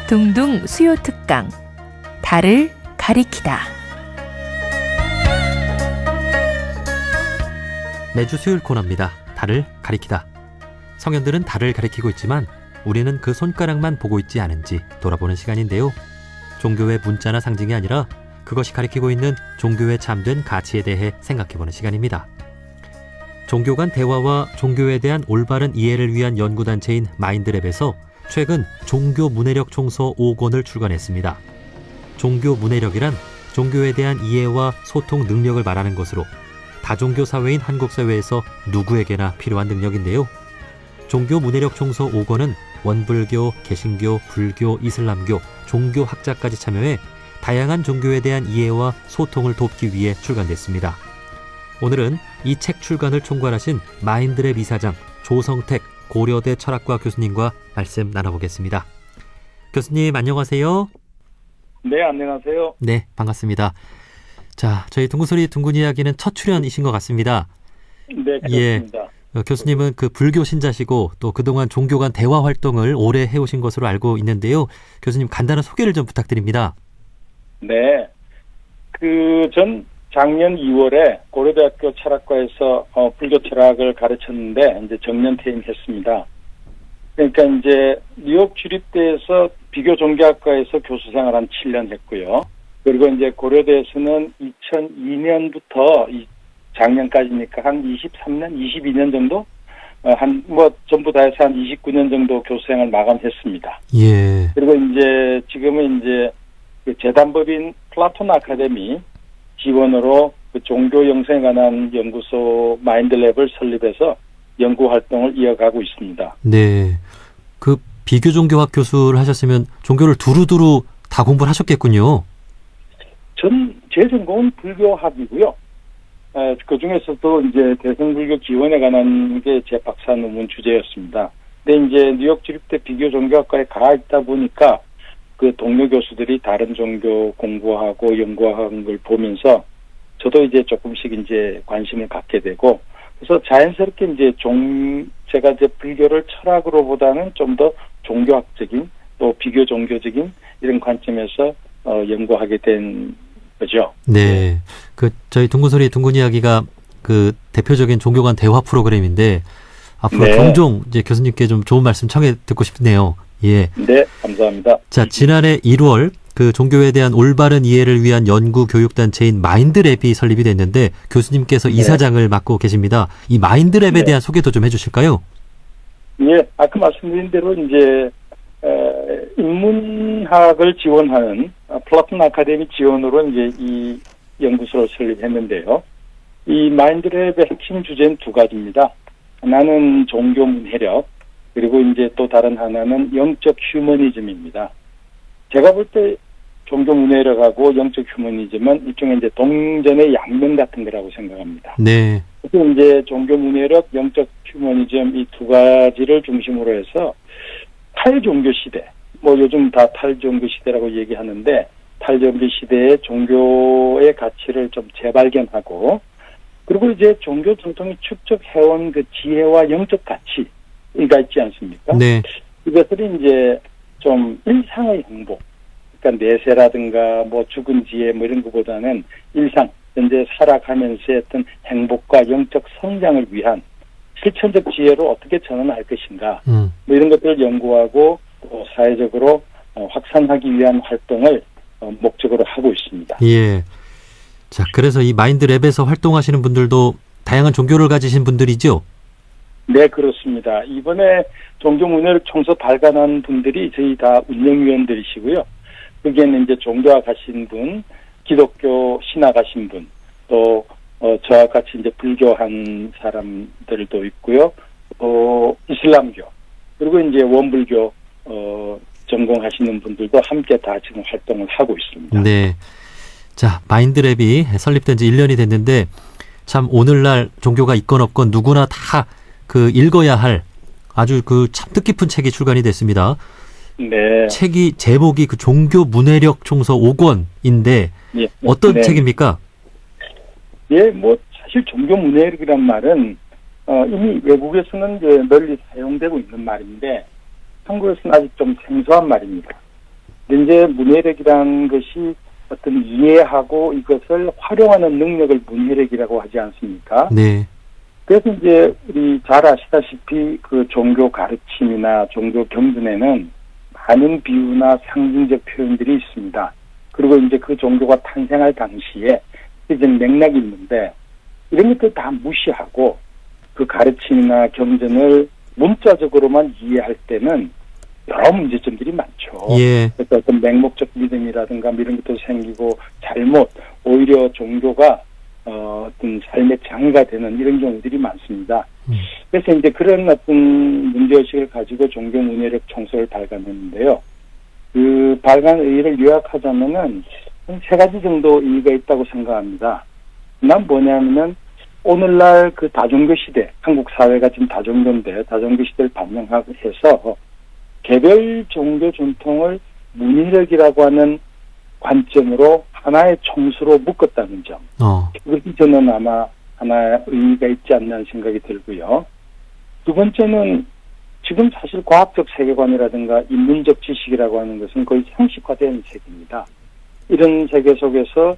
둥둥 수요 특강 달을 가리키다. 매주 수요일 코너입니다. 달을 가리키다. 성현들은 달을 가리키고 있지만 우리는 그 손가락만 보고 있지 않은지 돌아보는 시간인데요. 종교의 문자나 상징이 아니라 그것이 가리키고 있는 종교의 참된 가치에 대해 생각해보는 시간입니다. 종교 간 대화와 종교에 대한 올바른 이해를 위한 연구단체인 마인드랩에서 최근 종교 문해력 총서 5권을 출간했습니다. 종교 문해력이란 종교에 대한 이해와 소통 능력을 말하는 것으로 다종교 사회인 한국 사회에서 누구에게나 필요한 능력인데요. 종교 문해력 총서 5권은 원불교, 개신교, 불교, 이슬람교, 종교학자까지 참여해 다양한 종교에 대한 이해와 소통을 돕기 위해 출간됐습니다. 오늘은 이 책 출간을 총괄하신 마인드랩 이사장 조성택 고려대 철학과 교수님과 말씀 나눠보겠습니다. 교수님 안녕하세요. 네, 안녕하세요. 네, 반갑습니다. 자, 저희 둥근소리 둥근 이야기는 첫 출연이신 것 같습니다. 네, 그렇습니다. 교수님은 그 불교 신자시고 또 그동안 종교 간 대화 활동을 오래 해오신 것으로 알고 있는데요. 교수님 간단한 소개를 좀 부탁드립니다. 네, 전 작년 2월에 고려대학교 철학과에서 불교 철학을 가르쳤는데 이제 정년 퇴임했습니다. 그러니까 이제 뉴욕 주립대에서 비교 종교학과에서 교수 생활 한 7년 했고요. 그리고 이제 고려대에서는 2002년부터 작년까지니까 한 23년, 22년 정도 전부 다 해서 한 29년 정도 교수 생활 마감했습니다. 예. 그리고 이제 지금은 이제 그 재단법인 플라톤 아카데미 지원으로 그 종교 영성에 관한 연구소 마인드랩을 설립해서 연구 활동을 이어가고 있습니다. 네. 그 비교 종교학 교수를 하셨으면 종교를 두루두루 다 공부를 하셨겠군요. 제 전공은 불교학이고요. 그 중에서도 이제 대승불교 기원에 관한 게 제 박사 논문 주제였습니다. 근데 이제 뉴욕 주립대 비교 종교학과에 가 있다 보니까 그 동료 교수들이 다른 종교 공부하고 연구하는 걸 보면서 저도 이제 조금씩 이제 관심을 갖게 되고 그래서 자연스럽게 이제 제가 이제 불교를 철학으로보다는 좀 더 종교학적인 또 비교 종교적인 이런 관점에서 연구하게 된 거죠. 네. 그 저희 둥근소리 둥근 이야기가 그 대표적인 종교 간 대화 프로그램인데 앞으로 네. 종종 이제 교수님께 좀 좋은 말씀 청해 듣고 싶네요. 예. 네, 감사합니다. 자, 지난해 1월 그 종교에 대한 올바른 이해를 위한 연구 교육 단체인 마인드랩이 설립이 됐는데 교수님께서 네. 이사장을 맡고 계십니다. 이 마인드랩에 네. 대한 소개도 좀 해주실까요? 예, 아까 말씀드린 대로 이제 인문학을 지원하는 플라톤 아카데미 지원으로 이제 이 연구소를 설립했는데요. 이 마인드랩의 핵심 주제는 두 가지입니다. 하나는 종교 문해력, 그리고 이제 또 다른 하나는 영적 휴머니즘입니다. 제가 볼 때 종교 문해력하고 영적 휴머니즘은 일종의 이제 동전의 양면 같은 거라고 생각합니다. 네. 그래서 이제 종교 문해력, 영적 휴머니즘 이 두 가지를 중심으로 해서 탈종교 시대, 요즘 다 탈종교 시대라고 얘기하는데 탈종교 시대의 종교의 가치를 좀 재발견하고 그리고 이제 종교 전통이 축적해온 그 지혜와 영적 가치가 있지 않습니까? 네. 이것들이 이제 좀 일상의 행복, 그러니까 내세라든가 죽은 지혜 이런 것보다는 일상, 현재 살아가면서의 어떤 행복과 영적 성장을 위한 실천적 지혜로 어떻게 전환할 것인가, 이런 것들을 연구하고 또 사회적으로 확산하기 위한 활동을 목적으로 하고 있습니다. 예. 자, 그래서 이 마인드랩에서 활동하시는 분들도 다양한 종교를 가지신 분들이죠? 네, 그렇습니다. 이번에 종교문해력 총서 발간한 분들이 저희 다 운영위원들이시고요. 거기에는 이제 종교학 하신 분, 기독교 신학 하신 분, 또 저와 같이 이제 불교한 사람들도 있고요. 이슬람교, 그리고 이제 원불교 전공하시는 분들도 함께 다 지금 활동을 하고 있습니다. 네. 자, 마인드랩이 설립된 지 1년이 됐는데 참 오늘날 종교가 있건 없건 누구나 다 그 읽어야 할 아주 그 참 뜻깊은 책이 출간이 됐습니다. 네. 책이 제목이 그 종교 문해력 총서 5권인데 예. 어떤 네. 책입니까? 예, 사실 종교 문해력이란 말은 이미 외국에서는 이제 널리 사용되고 있는 말인데 한국에서는 아직 좀 생소한 말입니다. 근데 이제 문해력이라는 것이 어떤 이해하고 이것을 활용하는 능력을 문해력이라고 하지 않습니까? 네. 그래서 이제 우리 잘 아시다시피 그 종교 가르침이나 종교 경전에는 많은 비유나 상징적 표현들이 있습니다. 그리고 이제 그 종교가 탄생할 당시에 이런 맥락이 있는데 이런 것들 다 무시하고 그 가르침이나 경전을 문자적으로만 이해할 때는 여러 문제점들이 많죠. 예. 그래서 어떤 맹목적 믿음이라든가 이런 것도 생기고 잘못 오히려 종교가 어떤 삶의 장애가 되는 이런 경우들이 많습니다. 그래서 이제 그런 어떤 문제의식을 가지고 종교 문해력 총서를 발간했는데요. 그 발간 의의를 요약하자면은 한 3가지 정도 의의가 있다고 생각합니다. 난 뭐냐면은 오늘날 그 다종교 시대, 한국 사회가 지금 다종교인데 다종교 시대를 반영해서 개별 종교 전통을 문해력이라고 하는 관점으로 하나의 총수로 묶었다는 점. 그것이 저는 아마 하나의 의미가 있지 않나 생각이 들고요. 두 번째는 지금 사실 과학적 세계관이라든가 인문적 지식이라고 하는 것은 거의 상식화된 세계입니다. 이런 세계 속에서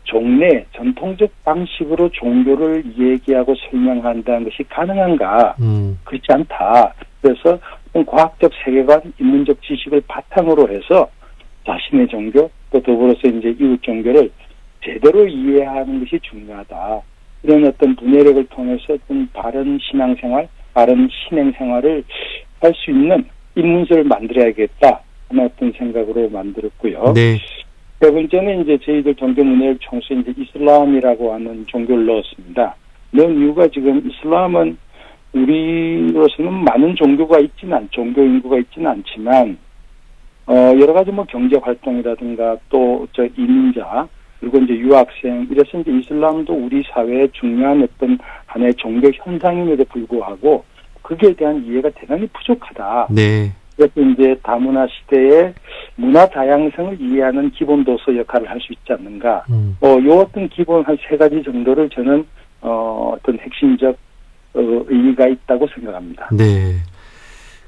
종래, 전통적 방식으로 종교를 얘기하고 설명한다는 것이 가능한가? 그렇지 않다. 그래서 과학적 세계관, 인문적 지식을 바탕으로 해서 자신의 종교, 또 더불어서 이제 이웃 종교를 제대로 이해하는 것이 중요하다. 이런 어떤 문해력을 통해서 어떤 바른 신앙생활, 바른 신행생활을 할 수 있는 입문서를 만들어야겠다 하는 어떤 생각으로 만들었고요. 네. 3번째는 이제 저희들 종교 문해력 총수에 이제 이슬람이라고 하는 종교를 넣었습니다. 넣은 이유가 지금 이슬람은 우리로서는 많은 종교 인구가 있지는 않지만 여러 가지 뭐 경제 활동이라든가 또 이민자 그리고 이제 유학생 이래서 이제 이슬람도 우리 사회의 중요한 어떤 하나의 종교 현상임에도 불구하고 거기에 대한 이해가 대단히 부족하다. 네. 그래서 이제 다문화 시대의 문화 다양성을 이해하는 기본 도서 역할을 할 수 있지 않는가. 요 어떤 기본 한 3가지 정도를 저는 어떤 핵심적 의미가 있다고 생각합니다. 네.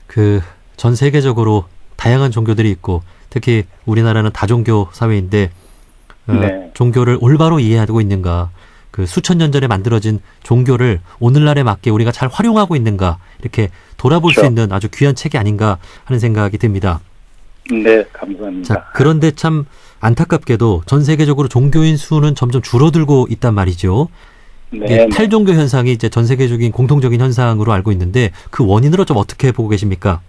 그 전 세계적으로 다양한 종교들이 있고 특히 우리나라는 다종교 사회인데 네. 종교를 올바로 이해하고 있는가, 그 수천 년 전에 만들어진 종교를 오늘날에 맞게 우리가 잘 활용하고 있는가 이렇게 돌아볼 그렇죠. 수 있는 아주 귀한 책이 아닌가 하는 생각이 듭니다. 네, 감사합니다. 자, 그런데 참 안타깝게도 전 세계적으로 종교인 수는 점점 줄어들고 있단 말이죠. 네, 탈종교 현상이 이제 전 세계적인 공통적인 현상으로 알고 있는데 그 원인으로 좀 어떻게 보고 계십니까?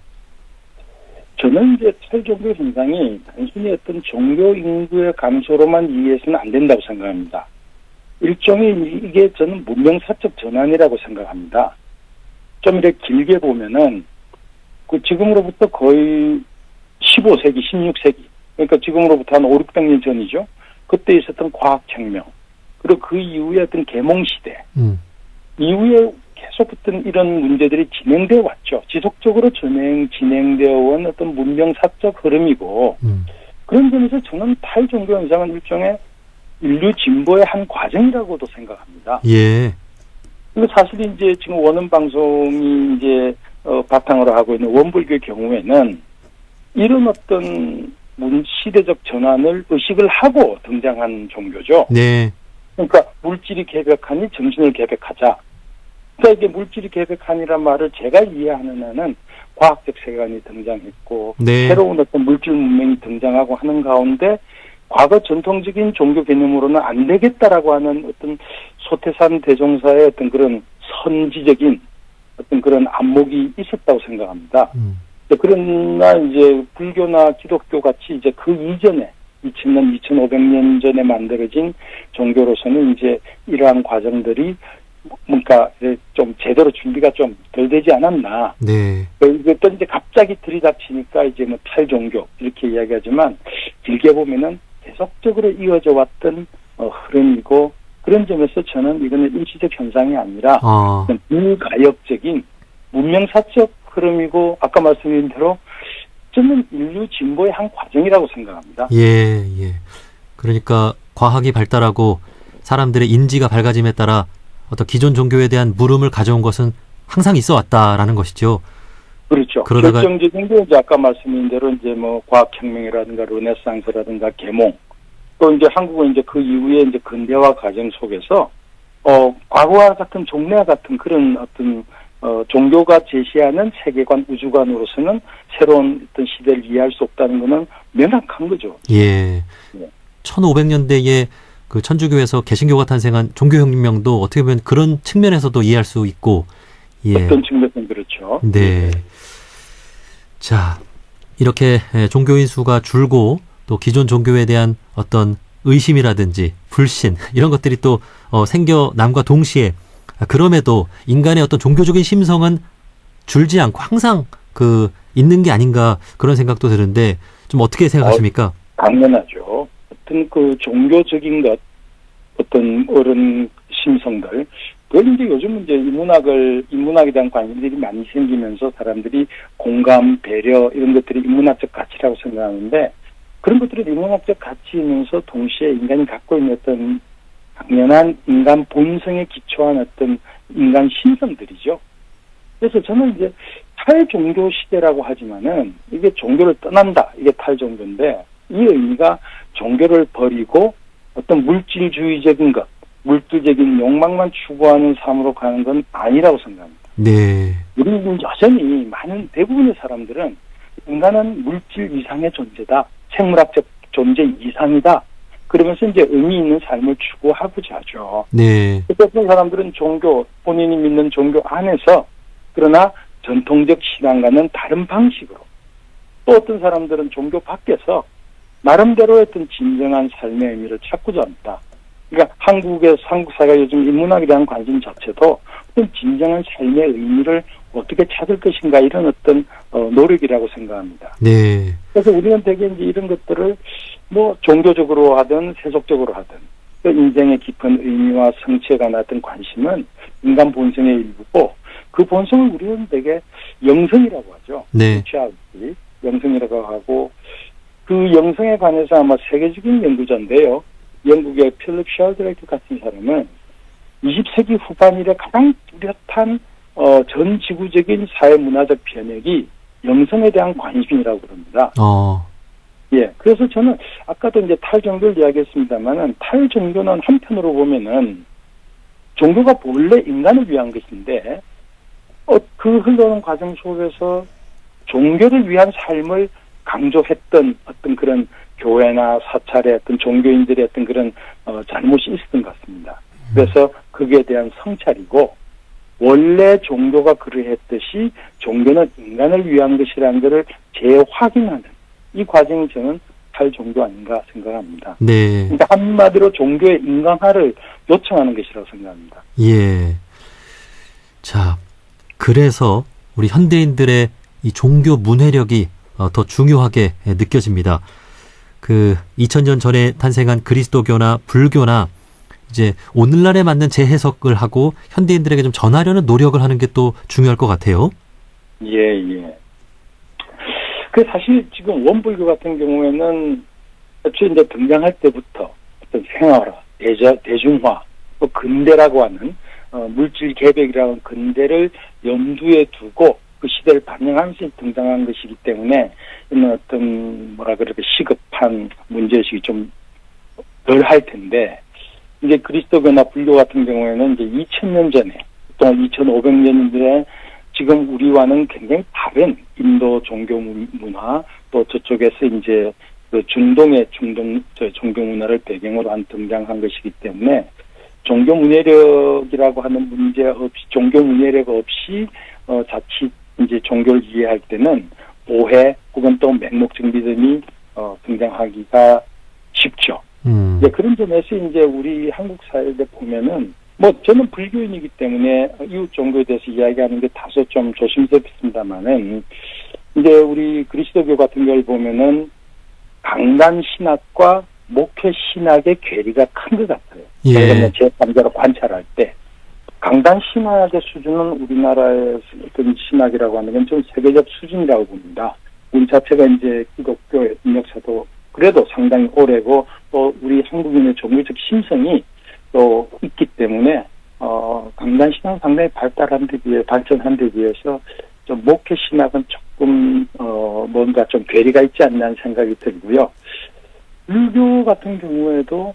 저는 이제 탈종교 현상이 단순히 어떤 종교 인구의 감소로만 이해해서는 안 된다고 생각합니다. 일종의 이게 저는 문명사적 전환이라고 생각합니다. 좀 이렇게 길게 보면은 그 지금으로부터 거의 15세기, 16세기 그러니까 지금으로부터 한 5, 600년 전이죠. 그때 있었던 과학혁명 그리고 그 이후에 어떤 계몽시대 이후에 계속 어떤 이런 문제들이 진행되어 왔죠. 지속적으로 진행되어 온 어떤 문명사적 흐름이고 그런 점에서 저는 탈종교 현상은 일종의 인류 진보의 한 과정이라고도 생각합니다. 예. 그리고 사실 이제 지금 원음 방송이 이제 바탕으로 하고 있는 원불교의 경우에는 이런 어떤 시대적 전환을 의식을 하고 등장한 종교죠. 네. 그러니까 물질이 개벽하니 정신을 개벽하자. 그러니까 이게 물질이 개벽하니란 말을 제가 이해하는 한은 과학적 세계관이 등장했고 네. 새로운 어떤 물질 문명이 등장하고 하는 가운데 과거 전통적인 종교 개념으로는 안 되겠다라고 하는 어떤 소태산 대종사의 어떤 그런 선지적인 어떤 그런 안목이 있었다고 생각합니다. 그러나 이제 불교나 기독교 같이 이제 그 이전에 2000년, 2500년 전에 만들어진 종교로서는 이제 이러한 과정들이 뭔가 좀 제대로 준비가 좀 덜 되지 않았나. 네. 이것도 이제 갑자기 들이닥치니까 이제 뭐 탈종교 이렇게 이야기하지만 길게 보면은 계속적으로 이어져 왔던 흐름이고 그런 점에서 저는 이거는 일시적 현상이 아니라 불가역적인 문명사적 흐름이고 아까 말씀드린 대로 저는 인류 진보의 한 과정이라고 생각합니다. 예, 예. 그러니까 과학이 발달하고 사람들의 인지가 밝아짐에 따라 어떤 기존 종교에 대한 물음을 가져온 것은 항상 있어 왔다라는 것이죠. 그렇죠. 그러다가 결정적인 게 이제 아까 말씀드린 대로 이제 뭐 과학혁명이라든가 르네상스라든가 계몽, 또 이제 한국은 이제 그 이후에 이제 근대화 과정 속에서 과거와 같은 종래와 같은 그런 어떤 종교가 제시하는 세계관, 우주관으로서는 새로운 어떤 시대를 이해할 수 없다는 것은 명확한 거죠. 예. 네. 1500년대에 그 천주교에서 개신교가 탄생한 종교혁명도 어떻게 보면 그런 측면에서도 이해할 수 있고, 예. 어떤 측면에서는 그렇죠. 네. 자, 이렇게 종교인 수가 줄고 또 기존 종교에 대한 어떤 의심이라든지 불신 이런 것들이 또 생겨남과 동시에 그럼에도 인간의 어떤 종교적인 심성은 줄지 않고 항상 그 있는 게 아닌가 그런 생각도 드는데 좀 어떻게 생각하십니까? 당연하죠. 어떤 그 종교적인 것, 어떤 어른 심성들, 그걸 이제 요즘 이제 인문학에 대한 관심들이 많이 생기면서 사람들이 공감, 배려 이런 것들이 인문학적 가치라고 생각하는데 그런 것들은 인문학적 가치이면서 동시에 인간이 갖고 있는 어떤 당연한 인간 본성에 기초한 어떤 인간 심성들이죠. 그래서 저는 이제 탈종교 시대라고 하지만은 이게 종교를 떠난다. 이게 탈종교인데 이 의미가 종교를 버리고 어떤 물질주의적인 것, 물질적인 욕망만 추구하는 삶으로 가는 건 아니라고 생각합니다. 네. 우리는 여전히 많은 대부분의 사람들은 인간은 물질 이상의 존재다. 생물학적 존재 이상이다. 그러면서 이제 의미 있는 삶을 추구하고자 하죠. 네. 어떤 사람들은 종교, 본인이 믿는 종교 안에서 그러나 전통적 신앙과는 다른 방식으로 또 어떤 사람들은 종교 밖에서 나름대로 했던 진정한 삶의 의미를 찾고자 합니다. 그러니까 한국 사회가 요즘 인문학에 대한 관심 자체도 어떤 진정한 삶의 의미를 어떻게 찾을 것인가 이런 어떤 노력이라고 생각합니다. 네. 그래서 우리는 되게 이제 이런 것들을 뭐 종교적으로 하든 세속적으로 하든 그 인생의 깊은 의미와 성취에 관한 어떤 관심은 인간 본성의 일부고 그 본성을 우리는 되게 영성이라고 하죠. 네. 영성이라고 하고 그 영성에 관해서 아마 세계적인 연구자인데요. 영국의 필립 쉘드레이크 같은 사람은 20세기 후반 이래 가장 뚜렷한 전 지구적인 사회문화적 변혁이 영성에 대한 관심이라고 그럽니다. 예, 그래서 저는 아까도 이제 탈종교를 이야기했습니다만은 탈종교는 한편으로 보면은 종교가 본래 인간을 위한 것인데 그 흘러오는 과정 속에서 종교를 위한 삶을 강조했던 어떤 그런 교회나 사찰의 어떤 종교인들의 어떤 그런 잘못이 있었던 것 같습니다. 그래서 거기에 대한 성찰이고 원래 종교가 그러했듯이 종교는 인간을 위한 것이라는 것을 재확인하는 이 과정이 저는 탈종교 아닌가 생각합니다. 네. 그러니까 한마디로 종교의 인간화를 요청하는 것이라고 생각합니다. 예. 자, 그래서 우리 현대인들의 이 종교 문해력이 더 중요하게 느껴집니다. 그 2000년 전에 탄생한 그리스도교나 불교나 이제 오늘날에 맞는 재해석을 하고 현대인들에게 좀 전하려는 노력을 하는 게 또 중요할 것 같아요. 예. 그 사실 지금 원불교 같은 경우에는 애초에 이제 등장할 때부터 어떤 생활화, 대중화, 또 근대라고 하는 물질 개벽이라는 근대를 염두에 두고 그 시대를 반영하면서 등장한 것이기 때문에 이런 어떤 시급한 문제의식이 좀 덜 할 텐데 이제 그리스도교나 불교 같은 경우에는 이제 2000년 전에 또 2500년 전에 지금 우리와는 굉장히 다른 인도 종교 문화 또 저쪽에서 이제 그 중동의 종교 문화를 배경으로 한 등장한 것이기 때문에 종교 문해력이라고 하는 문제 없이 종교 문해력 없이 자칫 이제 종교를 이해할 때는 오해 혹은 또 맹목적 믿음이 등장하기가 쉽죠. 이제 그런 점에서 이제 우리 한국 사회에 보면은 저는 불교인이기 때문에 이웃 종교에 대해서 이야기하는 게 다소 좀 조심스럽습니다만은 이제 우리 그리스도교 같은 걸 보면은 강단 신학과 목회 신학의 괴리가 큰 것 같아요. 예. 제 3자로 관찰할 때 강단 신학의 수준은 우리나라의 어떤 신학이라고 하는 건 좀 세계적 수준이라고 봅니다. 우리 자체가 이제 기독교의 역사도 그래도 상당히 오래고 또 우리 한국인의 종교적 심성이 또 있기 때문에 강단 신앙 상당히 발전한 데 비해서 좀 목회 신학은 조금 뭔가 좀 괴리가 있지 않나는 생각이 들고요. 불교 같은 경우에도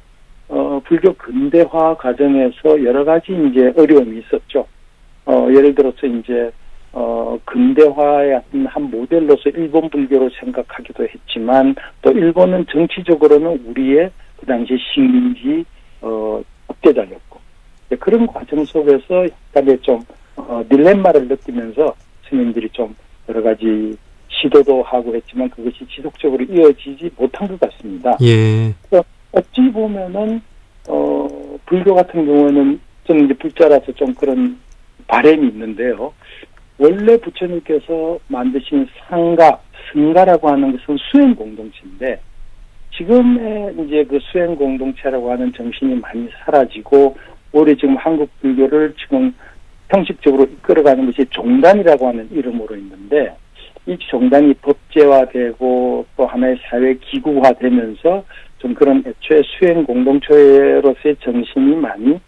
불교 근대화 과정에서 여러 가지 이제 어려움이 있었죠. 예를 들어서 이제 근대화의 한 모델로서 일본 불교를 생각하기도 했지만 또 일본은 정치적으로는 우리의 그 당시 식민지 독재자였고 그런 과정 속에서 약간의 좀 딜레마를 느끼면서 스님들이 좀 여러 가지 시도도 하고 했지만 그것이 지속적으로 이어지지 못한 것 같습니다. 예. 어찌 보면은 불교 같은 경우에는 저는 이제 불자라서 좀 그런 바람이 있는데요. 원래 부처님께서 만드신 상가, 승가라고 하는 것은 수행 공동체인데 지금의 이제 그 수행 공동체라고 하는 정신이 많이 사라지고 오히려 지금 한국 불교를 지금 형식적으로 이끌어가는 것이 종단이라고 하는 이름으로 있는데 이 종단이 법제화되고 또 하나의 사회 기구화되면서 좀 그런 애초에 수행 공동체로서의 정신이 많이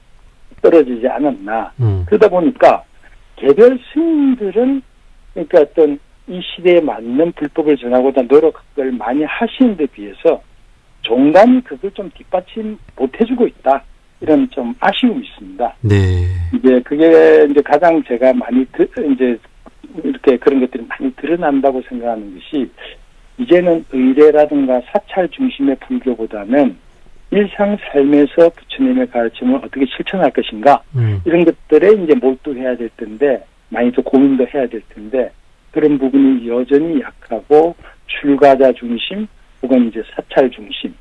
떨어지지 않았나. 그러다 보니까 개별 스님들은 그러니까 어떤 이 시대에 맞는 불법을 전하고자 노력을 많이 하시는 데 비해서 종단이 그걸 좀 뒷받침 못해주고 있다. 이런 좀 아쉬움이 있습니다. 네. 이제 그게 이제 가장 제가 많이 이제 이렇게 그런 것들이 많이 드러난다고 생각하는 것이 이제는 의례라든가 사찰 중심의 불교보다는 일상 삶에서 부처님의 가르침을 어떻게 실천할 것인가 이런 것들에 이제 몰두해야 될 텐데 많이 또 고민도 해야 될 텐데 그런 부분이 여전히 약하고 출가자 중심 혹은 이제 사찰 중심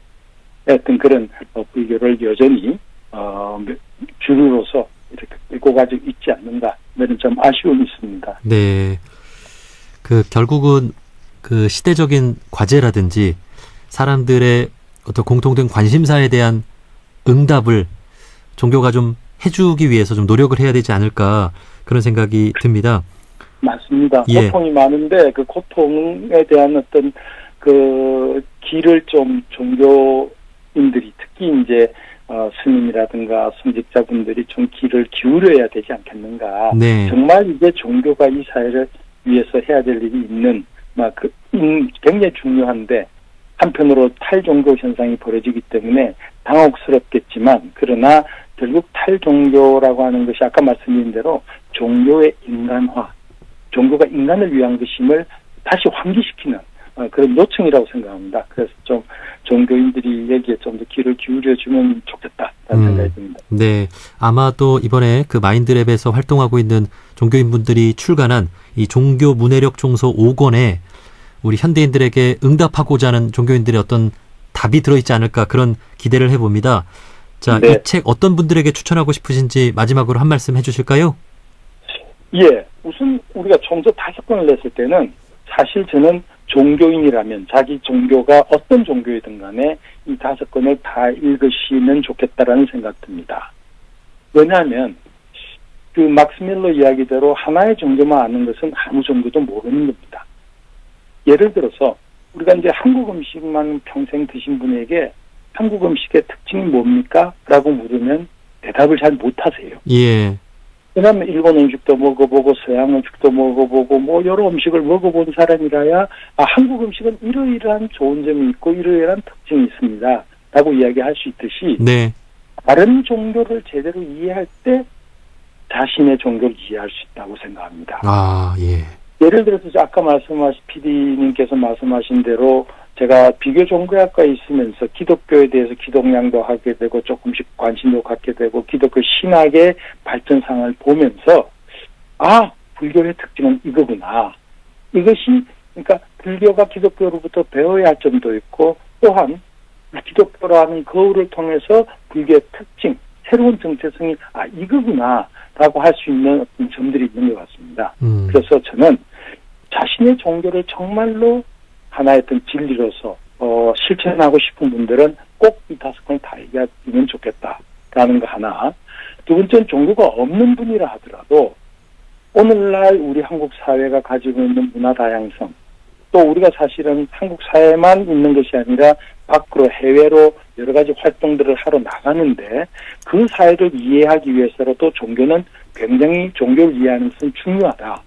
어떤 그런 불교를 여전히 주류로서 이렇게 끌고 가지고 있지 않는가 이런 좀 아쉬움이 있습니다. 네. 결국은 그 시대적인 과제라든지 사람들의 어떤 공통된 관심사에 대한 응답을 종교가 좀 해주기 위해서 좀 노력을 해야 되지 않을까 그런 생각이 듭니다. 맞습니다. 예. 고통이 많은데 그 고통에 대한 어떤 그 길을 좀 종교인들이 특히 이제 스님이라든가 성직자분들이 좀 길을 기울여야 되지 않겠는가. 네. 정말 이제 종교가 이 사회를 위해서 해야 될 일이 있는 굉장히 중요한데 한편으로 탈종교 현상이 벌어지기 때문에 당혹스럽겠지만 그러나 결국 탈종교라고 하는 것이 아까 말씀드린 대로 종교의 인간화, 종교가 인간을 위한 것임을 다시 환기시키는 그런 요청이라고 생각합니다. 그래서 좀 종교인들이 여기에 좀 더 귀를 기울여주면 좋겠다라는 생각이 듭니다. 네, 아마도 이번에 그 마인드랩에서 활동하고 있는 종교인분들이 출간한 이 종교 문해력 종서 5권에 우리 현대인들에게 응답하고자 하는 종교인들의 어떤 답이 들어있지 않을까 그런 기대를 해봅니다. 자, 네. 이 책 어떤 분들에게 추천하고 싶으신지 마지막으로 한 말씀 해주실까요? 예, 우선 우리가 종서 5권을 냈을 때는 사실 저는 종교인이라면 자기 종교가 어떤 종교이든 간에 이 5권을 다 읽으시면 좋겠다라는 생각 듭니다. 왜냐하면 그 막스 밀러 이야기대로 하나의 종교만 아는 것은 아무 종교도 모르는 겁니다. 예를 들어서 우리가 이제 한국 음식만 평생 드신 분에게 한국 음식의 특징이 뭡니까? 라고 물으면 대답을 잘 못하세요. 예. 왜냐하면 일본 음식도 먹어보고 서양 음식도 먹어보고 뭐 여러 음식을 먹어본 사람이라야 한국 음식은 이러이러한 좋은 점이 있고 이러이러한 특징이 있습니다. 라고 이야기할 수 있듯이 네. 다른 종교를 제대로 이해할 때 자신의 종교를 이해할 수 있다고 생각합니다. 아, 예. 예를 들어서 아까 PD님께서 말씀하신 대로 제가 비교 종교학과에 있으면서 기독교에 대해서 기독량도 하게 되고 조금씩 관심도 갖게 되고 기독교 신학의 발전상을 보면서 불교의 특징은 이거구나. 이것이 그러니까 불교가 기독교로부터 배워야 할 점도 있고 또한 기독교라는 거울을 통해서 불교의 특징, 새로운 정체성이 이거구나라고 할 수 있는 어떤 점들이 있는 것 같습니다. 그래서 저는 자신의 종교를 정말로 하나의 어떤 진리로서 실천하고 싶은 분들은 꼭 이 5권을 다 읽으면 좋겠다라는 거 하나. 두 번째는 종교가 없는 분이라 하더라도 오늘날 우리 한국 사회가 가지고 있는 문화 다양성 또 우리가 사실은 한국 사회만 있는 것이 아니라 밖으로 해외로 여러 가지 활동들을 하러 나가는데 그 사회를 이해하기 위해서라도 종교는 굉장히 종교를 이해하는 것은 중요하다.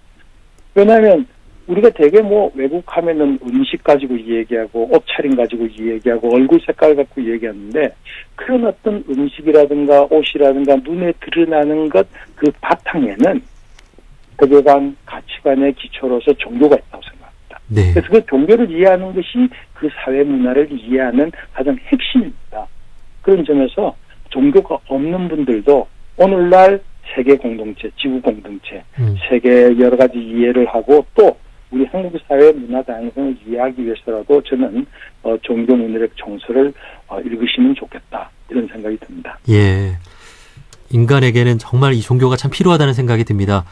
왜냐하면 우리가 되게 뭐 외국 하면은 음식 가지고 얘기하고 옷차림 가지고 얘기하고 얼굴 색깔 갖고 얘기하는데 그런 어떤 음식이라든가 옷이라든가 눈에 드러나는 것 그 바탕에는 세계관 가치관의 기초로서 종교가 있다고 생각합니다. 네. 그래서 그 종교를 이해하는 것이 그 사회 문화를 이해하는 가장 핵심입니다. 그런 점에서 종교가 없는 분들도 오늘날 세계 공동체, 지구 공동체, 세계 여러 가지 이해를 하고 또 우리 한국 사회 문화 다양성을 이해하기 위해서라도 저는 종교 문화력 정서를 읽으시면 좋겠다 이런 생각이 듭니다. 예. 인간에게는 정말 이 종교가 참 필요하다는 생각이 듭니다.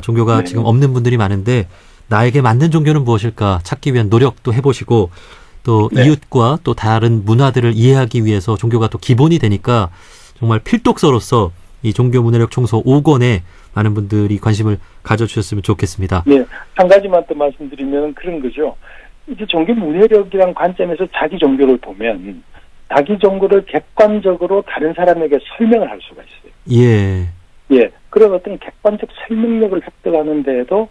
종교가 네. 지금 없는 분들이 많은데 나에게 맞는 종교는 무엇일까 찾기 위한 노력도 해보시고 또 네. 이웃과 또 다른 문화들을 이해하기 위해서 종교가 또 기본이 되니까 정말 필독서로서 이 종교 문화력 총서 5권에 많은 분들이 관심을 가져주셨으면 좋겠습니다. 네, 한 가지만 또 말씀드리면 그런 거죠. 이제 종교 문화력이란 관점에서 자기 종교를 보면 자기 종교를 객관적으로 다른 사람에게 설명을 할 수가 있어요. 예. 예, 그런 어떤 객관적 설명력을 획득하는 데에도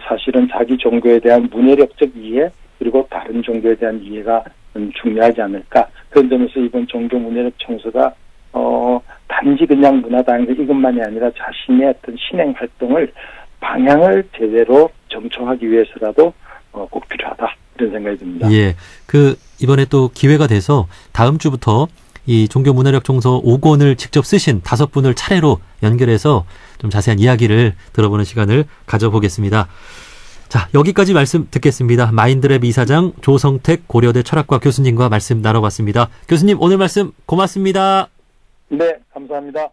사실은 자기 종교에 대한 문화력적 이해 그리고 다른 종교에 대한 이해가 중요하지 않을까. 그런 점에서 이번 종교 문화력 청소가 단지 그냥 문화 다양성 이것만이 아니라 자신의 어떤 신행 활동을 방향을 제대로 정초하기 위해서라도 꼭 필요하다 이런 생각이 듭니다. 예. 이번에 또 기회가 돼서 다음 주부터 이 종교 문화력 총서 5권을 직접 쓰신 5분을 차례로 연결해서 좀 자세한 이야기를 들어보는 시간을 가져보겠습니다. 자, 여기까지 말씀 듣겠습니다. 마인드랩 이사장 조성택 고려대 철학과 교수님과 말씀 나눠봤습니다. 교수님 오늘 말씀 고맙습니다. 네, 감사합니다.